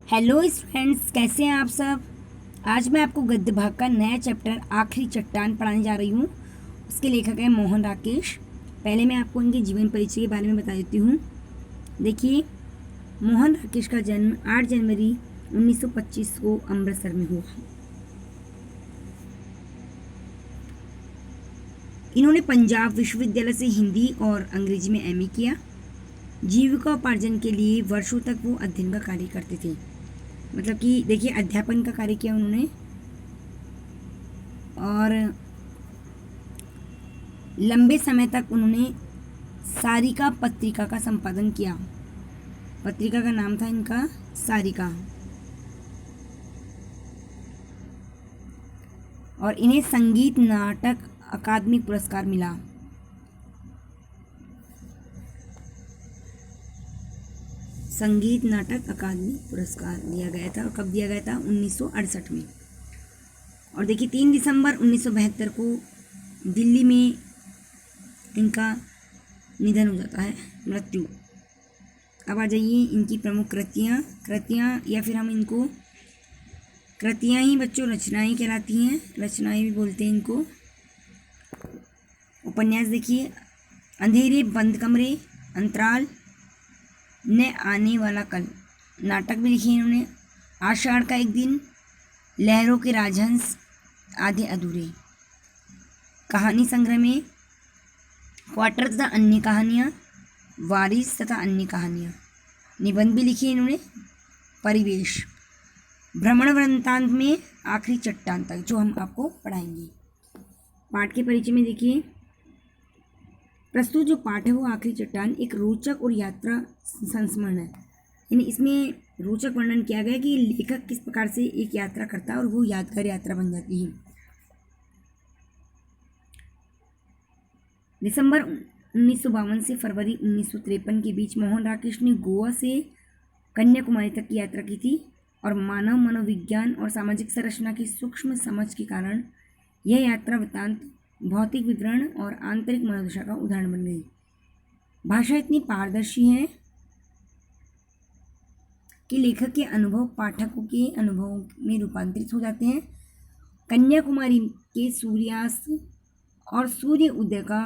Hello students, कैसे हैं आप सब। आज मैं आपको गद्य भाग का नया चैप्टर आखिरी चट्टान पढ़ाने जा रही हूँ। उसके लेखक हैं मोहन राकेश। पहले मैं आपको उनके जीवन परिचय के बारे में बता देती हूँ। देखिए, मोहन राकेश का जन्म 8 जनवरी 1925 को अमृतसर में हुआ। इन्होंने पंजाब विश्वविद्यालय से हिंदी और अंग्रेजी में एमए किया। जीविकोपार्जन के लिए वर्षों तक वो अध्ययन का कार्य करते थे। मतलब कि देखिए, अध्यापन का कार्य किया उन्होंने और लंबे समय तक उन्होंने सारिका पत्रिका का संपादन किया। पत्रिका का नाम था इनका सारिका। और इन्हें संगीत नाटक अकादमी पुरस्कार मिला। संगीत नाटक अकादमी पुरस्कार दिया गया था। और कब दिया गया था? 1968 में। और देखिए, 3 दिसंबर 1972 को दिल्ली में इनका निधन हो जाता है, मृत्यु। अब आ जाइए इनकी प्रमुख कृतियाँ या फिर हम इनको कृतियाँ ही बच्चों रचनाएं कहलाती हैं। रचनाएं भी बोलते हैं इनको। उपन्यास देखिए, अंधेरे बंद कमरे, अंतराल, न आने वाला कल। नाटक भी लिखे इन्होंने, आषाढ़ का एक दिन, लहरों के राजहंस, आधे अधूरे। कहानी संग्रह में क्वार्टर तथा अन्य कहानियाँ, वारिस तथा अन्य कहानियाँ। निबंध भी लिखी इन्होंने, परिवेश। भ्रमण वृत्तांत में आखिरी चट्टान तक, जो हम आपको पढ़ाएंगे। पाठ के परिचय में देखिए, प्रस्तुत जो पाठ है वो आखिरी चट्टान एक रोचक और यात्रा संस्मरण है। यानी इसमें रोचक वर्णन किया गया कि लेखक किस प्रकार से एक यात्रा करता है और वो यादगार यात्रा बन जाती है। दिसंबर 1952 से फरवरी 1953 के बीच मोहन राकेश ने गोवा से कन्याकुमारी तक की यात्रा की थी। और मानव मनोविज्ञान और सामाजिक संरचना की सूक्ष्म समझ के कारण यह यात्रा वृत्तांत भौतिक विवरण और आंतरिक मनोदशा का उदाहरण बन गई। भाषा इतनी पारदर्शी है कि लेखक के अनुभव पाठकों के अनुभव में रूपांतरित हो जाते हैं। कन्याकुमारी के सूर्यास्त और सूर्य उदय का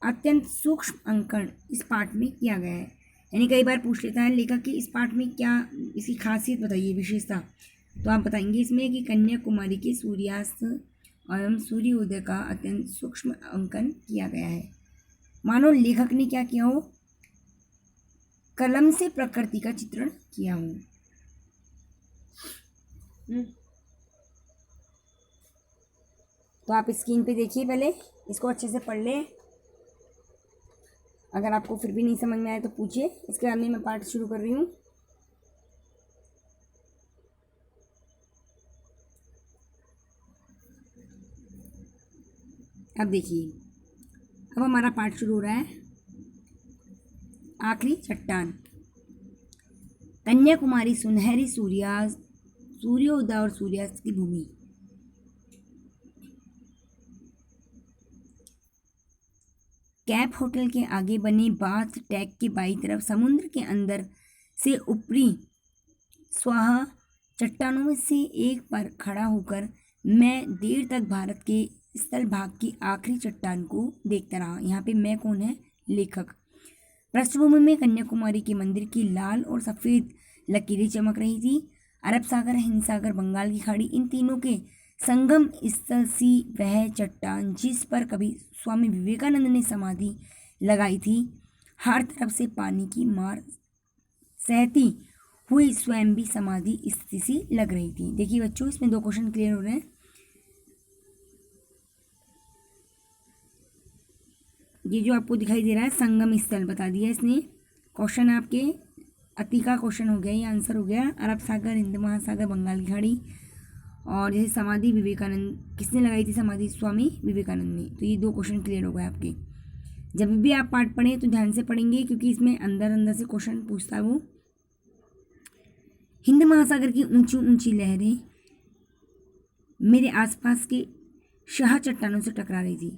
अत्यंत सूक्ष्म अंकन इस पाठ में किया गया है। यानी कई बार पूछ लेता है लेखक कि इस पाठ में क्या इसकी खासियत बताइए, विशेषता। तो आप बताएंगे इसमें कि कन्याकुमारी के सूर्यास्त एवं सूर्योदय का अत्यंत सूक्ष्म अंकन किया गया है। मानो लेखक ने क्या किया हो, कलम से प्रकृति का चित्रण किया हो। तो आप स्क्रीन पे देखिए, पहले इसको अच्छे से पढ़ लें। अगर आपको फिर भी नहीं समझ में आए तो पूछिए। इसके बाद में मैं पाठ शुरू कर रही हूँ। अब देखिए, अब हमारा पाठ शुरू हो रहा है। आखिरी चट्टान। कन्याकुमारी सुनहरी सूर्योदय और सूर्यास्त की भूमि। कैप होटल के आगे बने बाथ टैग के बाईं तरफ समुद्र के अंदर से ऊपरी स्वाहा चट्टानों में से एक पर खड़ा होकर मैं देर तक भारत के स्थल भाग की आखिरी चट्टान को देखता रहा। यहाँ पे मैं कौन है? लेखक। पृष्ठभूमि में कन्याकुमारी के मंदिर की लाल और सफ़ेद लकीरें चमक रही थी। अरब सागर, हिंद सागर, बंगाल की खाड़ी, इन तीनों के संगम स्थल सी वह चट्टान जिस पर कभी स्वामी विवेकानंद ने समाधि लगाई थी, हर तरफ से पानी की मार सहती हुई स्वयं भी समाधि स्थिति सी लग रही थी। देखिए बच्चों, इसमें 2 क्वेश्चन क्लियर हो रहे हैं। ये जो आपको दिखाई दे रहा है संगम स्थल बता दिया इसने। क्वेश्चन आपके अति का क्वेश्चन हो गया, ये आंसर हो गया। अरब सागर, हिंद महासागर, बंगाल की खाड़ी। और जैसे समाधि विवेकानंद, किसने लगाई थी समाधि? स्वामी विवेकानंद ने। तो ये 2 क्वेश्चन क्लियर हो गए आपके। जब भी आप पाठ पढ़ें तो ध्यान से पढ़ेंगे, क्योंकि इसमें अंदर अंदर से क्वेश्चन पूछता है वो। हिंद महासागर की ऊंची ऊंची लहरें मेरे आसपास के शाह चट्टानों से टकरा रही थी।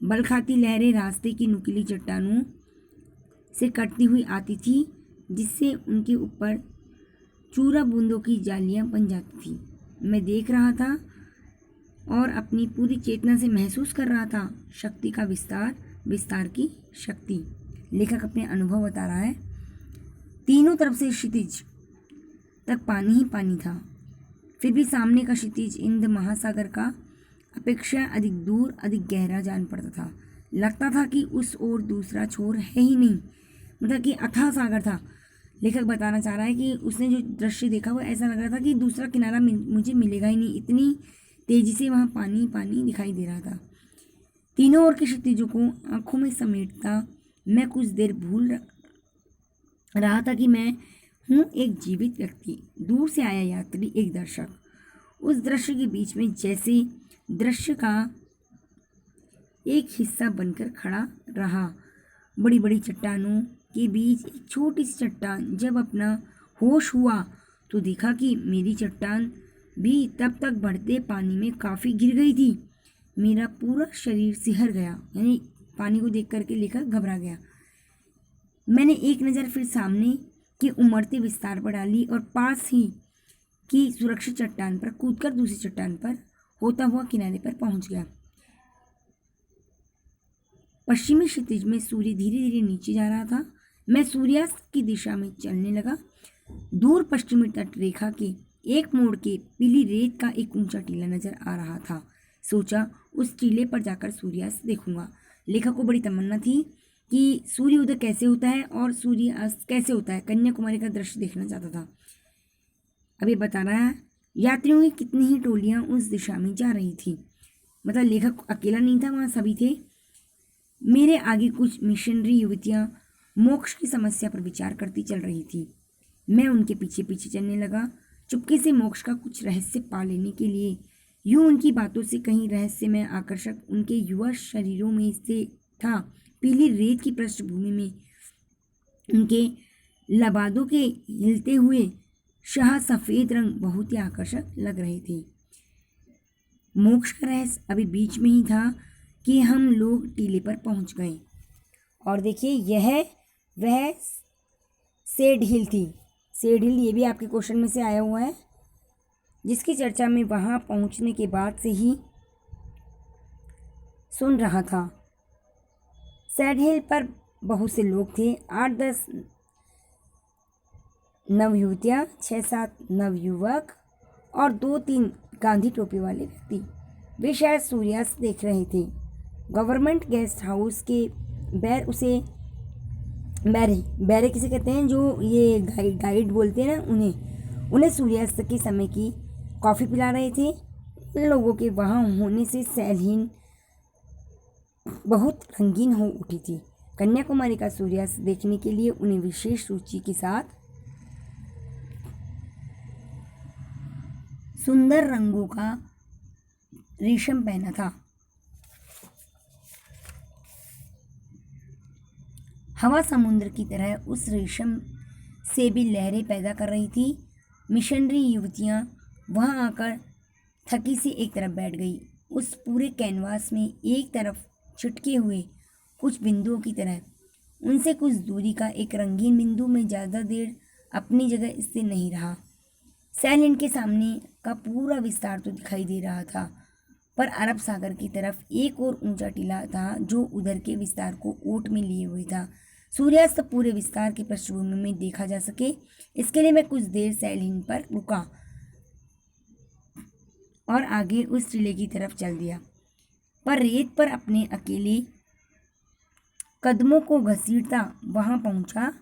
बल खाती लहरें रास्ते की नुकीली चट्टानों से कटती हुई आती थी, जिससे उनके ऊपर चूरा बूंदों की जालियां बन जाती थी। मैं देख रहा था और अपनी पूरी चेतना से महसूस कर रहा था शक्ति का विस्तार, विस्तार की शक्ति। लेखक अपने अनुभव बता रहा है। तीनों तरफ से क्षितिज तक पानी ही पानी था, फिर भी सामने का क्षितिज हिंद महासागर का अपेक्षा अधिक दूर, अधिक गहरा जान पड़ता था। लगता था कि उस ओर दूसरा छोर है ही नहीं, मतलब कि अथाह सागर था। लेखक बताना चाह रहा है कि उसने जो दृश्य देखा वो ऐसा लग रहा था कि दूसरा किनारा मुझे मिलेगा ही नहीं, इतनी तेजी से वहाँ पानी पानी दिखाई दे रहा था। तीनों ओर के क्षितिजों को आंखों में समेटता मैं कुछ देर भूल रहा था कि मैं हूँ एक जीवित व्यक्ति, दूर से आया यात्री, एक दर्शक। उस दृश्य के बीच में जैसे दृश्य का एक हिस्सा बनकर खड़ा रहा। बड़ी बड़ी चट्टानों के बीच एक छोटी सी चट्टान। जब अपना होश हुआ तो देखा कि मेरी चट्टान भी तब तक बढ़ते पानी में काफ़ी गिर गई थी। मेरा पूरा शरीर सिहर गया, यानी पानी को देख करके लेखक घबरा गया। मैंने एक नज़र फिर सामने के उमड़ते विस्तार पर डाली और पास ही की सुरक्षित चट्टान पर कूदकर दूसरी चट्टान पर होता हुआ किनारे पर पहुंच गया। पश्चिमी क्षितिज में सूर्य धीरे धीरे नीचे जा रहा था। मैं सूर्यास्त की दिशा में चलने लगा। दूर पश्चिमी तट रेखा के एक मोड़ के पीली रेत का एक ऊंचा टीला नजर आ रहा था। सोचा उस टीले पर जाकर सूर्यास्त देखूंगा। लेखक को बड़ी तमन्ना थी कि सूर्य उदय कैसे होता है और सूर्यास्त कैसे होता है, कन्याकुमारी का दृश्य देखना चाहता था। अभी बता रहा है यात्रियों की कितनी ही टोलियां उस दिशा में जा रही थी। मतलब लेखक अकेला नहीं था, वहाँ सभी थे। मेरे आगे कुछ मिशनरी युवतियां मोक्ष की समस्या पर विचार करती चल रही थी। मैं उनके पीछे पीछे चलने लगा, चुपके से मोक्ष का कुछ रहस्य पा लेने के लिए। यूं उनकी बातों से कहीं रहस्यमय आकर्षक उनके युवा शरीरों में से था। पीली रेत की पृष्ठभूमि में उनके लबादों के हिलते हुए शाह सफ़ेद रंग बहुत ही आकर्षक लग रहे थे। मोक्ष का रहस्य अभी बीच में ही था कि हम लोग टीले पर पहुंच गए। और देखिए यह वह सेड हिल थी। सेड हिल ये भी आपके क्वेश्चन में से आया हुआ है, जिसकी चर्चा मैं वहाँ पहुँचने के बाद से ही सुन रहा था। सेड हिल पर बहुत से लोग थे, 8-10 नवयुवतियाँ, 6-7 नवयुवक और 2-3 गांधी टोपी वाले व्यक्ति। वे शायद सूर्यास्त देख रहे थे। गवर्नमेंट गेस्ट हाउस के बैरे किसे कहते हैं, जो ये गाइड बोलते हैं ना, उन्हें सूर्यास्त के समय की कॉफ़ी पिला रहे थे। उन लोगों के वहाँ होने से सैलहीन बहुत रंगीन हो उठी थी। कन्याकुमारी का सूर्यास्त देखने के लिए उन्हें विशेष रुचि के साथ सुंदर रंगों का रेशम पहना था। हवा समुद्र की तरह उस रेशम से भी लहरें पैदा कर रही थी। मिशनरी युवतियाँ वहाँ आकर थकी सी एक तरफ बैठ गई। उस पूरे कैनवास में एक तरफ छिटके हुए कुछ बिंदुओं की तरह उनसे कुछ दूरी का एक रंगीन बिंदु में ज़्यादा देर अपनी जगह स्थिर नहीं रहा। सैलैंड के सामने का पूरा विस्तार तो दिखाई दे रहा था, पर अरब सागर की तरफ एक और ऊंचा टीला था जो उधर के विस्तार को ओट में लिए हुए था। सूर्यास्त पूरे विस्तार की पृष्ठभूमि में देखा जा सके, इसके लिए मैं कुछ देर सैलहीन पर रुका और आगे उस टीले की तरफ चल दिया। पर रेत पर अपने अकेले कदमों को घसीटता वहां पहुंचा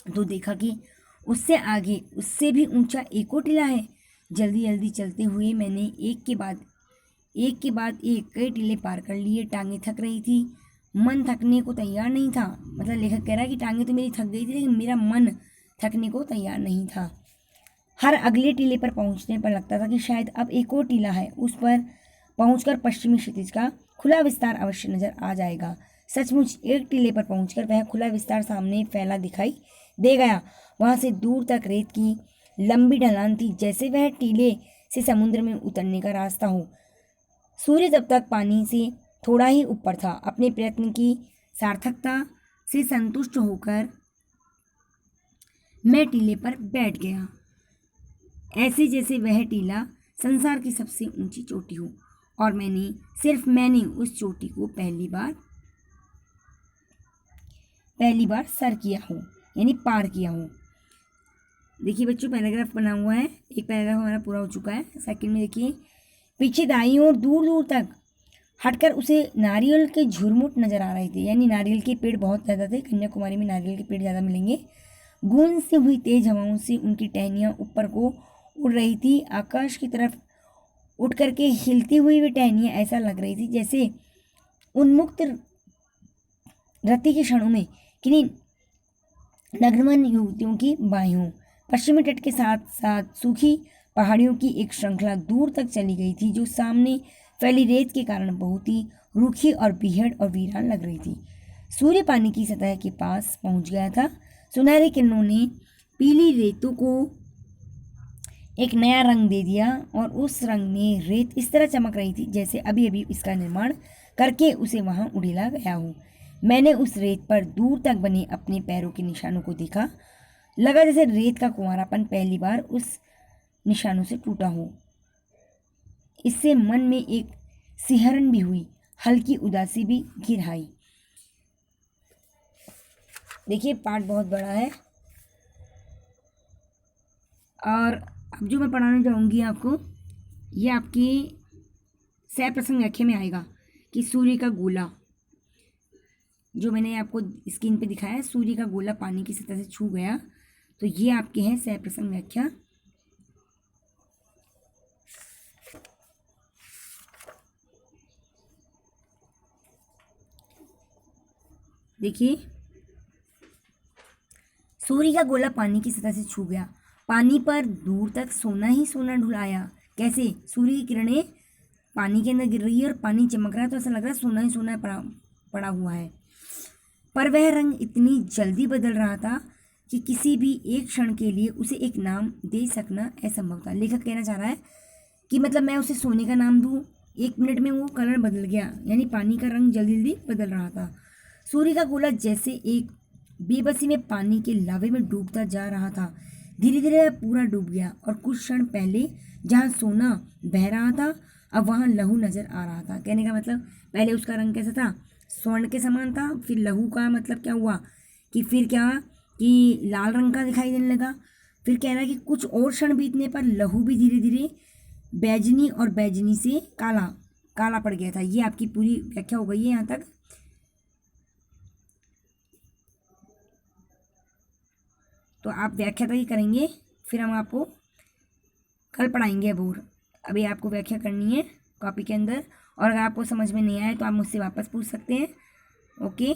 तो देखा कि उससे आगे उससे भी ऊंचा एक और टीला है। जल्दी जल्दी चलते हुए मैंने एक के बाद एक कई टीले पार कर लिए। टांगें थक रही थी, मन थकने को तैयार नहीं था। मतलब लेखक कह रहा है कि टांगें तो मेरी थक गई थी, लेकिन मेरा मन थकने को तैयार नहीं था। हर अगले टीले पर पहुंचने पर लगता था कि शायद अब एक और टीला है, उस पर पहुंचकर पश्चिमी क्षितिज का खुला विस्तार अवश्य नजर आ जाएगा। सचमुच एक टीले पर पहुंचकर वह खुला विस्तार सामने फैला दिखाई दे गया। वहां से दूर तक रेत की लंबी ढलान थी, जैसे वह टीले से समुद्र में उतरने का रास्ता हो। सूर्य तब तक पानी से थोड़ा ही ऊपर था। अपने प्रयत्न की सार्थकता से संतुष्ट होकर मैं टीले पर बैठ गया। ऐसे जैसे वह टीला संसार की सबसे ऊंची चोटी हो और सिर्फ मैंने उस चोटी को पहली बार सर किया हो, यानी पार किया हो। देखिए बच्चों, पैराग्राफ बना हुआ है, एक पैराग्राफ हमारा पूरा हो चुका है। सेकंड में देखिए, पीछे दाईं ओर दूर दूर तक हटकर उसे नारियल के झुरमुट नजर आ रहे थे, यानी नारियल के पेड़ बहुत ज़्यादा थे। कन्याकुमारी में नारियल के पेड़ ज़्यादा मिलेंगे। गूंज से हुई तेज हवाओं से उनकी टहनियाँ ऊपर को उड़ रही थी। आकाश की तरफ उठ करके हिलती हुई वे टहनियाँ ऐसा लग रही थी जैसे उन्मुक्त रति के क्षणों में किन्हीं नगरमन युवतियों की बाहें हों। पश्चिमी तट के साथ साथ सूखी पहाड़ियों की एक श्रृंखला दूर तक चली गई थी, जो सामने फैली रेत के कारण बहुत ही रूखी और बीहड़ और वीरान लग रही थी। सूर्य पानी की सतह के पास पहुंच गया था। सुनहरी किरणों ने पीली रेतों को एक नया रंग दे दिया और उस रंग में रेत इस तरह चमक रही थी जैसे अभी अभी इसका निर्माण करके उसे वहां उड़ेला गया हो। मैंने उस रेत पर दूर तक बने अपने पैरों के निशानों को देखा। लगा जैसे रेत का कुंवारापन पहली बार उस निशानों से टूटा हो। इससे मन में एक सिहरन भी हुई, हल्की उदासी भी घिर आई। देखिए पाठ बहुत बड़ा है और अब जो मैं पढ़ाने जाऊंगी आपको, ये आपकी सह प्रसंग व्याख्या में आएगा कि सूर्य का गोला, जो मैंने आपको स्क्रीन पे दिखाया है, सूर्य का गोला पानी की सतह से छू गया, तो ये आपके हैं सह प्रसंग व्याख्या। देखिए, सूर्य का गोला पानी की सतह से छू गया, पानी पर दूर तक सोना ही सोना ढुलाया। कैसे? सूर्य की किरणें पानी के अंदर गिर रही है और पानी चमक रहा है, तो ऐसा लग रहा है सोना ही सोना पड़ा हुआ है। पर वह रंग इतनी जल्दी बदल रहा था कि किसी भी एक क्षण के लिए उसे एक नाम दे सकना असंभव था। लेखक कहना चाह रहा है कि मतलब मैं उसे सोने का नाम दूँ, 1 मिनट में वो कलर बदल गया, यानी पानी का रंग जल्दी जल्दी बदल रहा था। सूर्य का गोला जैसे एक बेबसी में पानी के लावे में डूबता जा रहा था। धीरे धीरे वह पूरा डूब गया और कुछ क्षण पहले जहाँ सोना बह रहा था, अब वहाँ लहू नजर आ रहा था। कहने का मतलब पहले उसका रंग कैसा था? स्वर्ण के समान था। फिर लहू का मतलब क्या हुआ कि फिर क्या कि लाल रंग का दिखाई देने लगा। फिर कह रहा है कि कुछ और क्षण बीतने पर लहू भी धीरे धीरे बैजनी और बैजनी से काला काला पड़ गया था। ये आपकी पूरी व्याख्या हो गई है यहाँ तक। तो आप व्याख्या तो ही करेंगे, फिर हम आपको कल पढ़ाएंगे। अब और अभी आपको व्याख्या करनी है कॉपी के अंदर, और अगर आपको समझ में नहीं आए तो आप मुझसे वापस पूछ सकते हैं। ओके।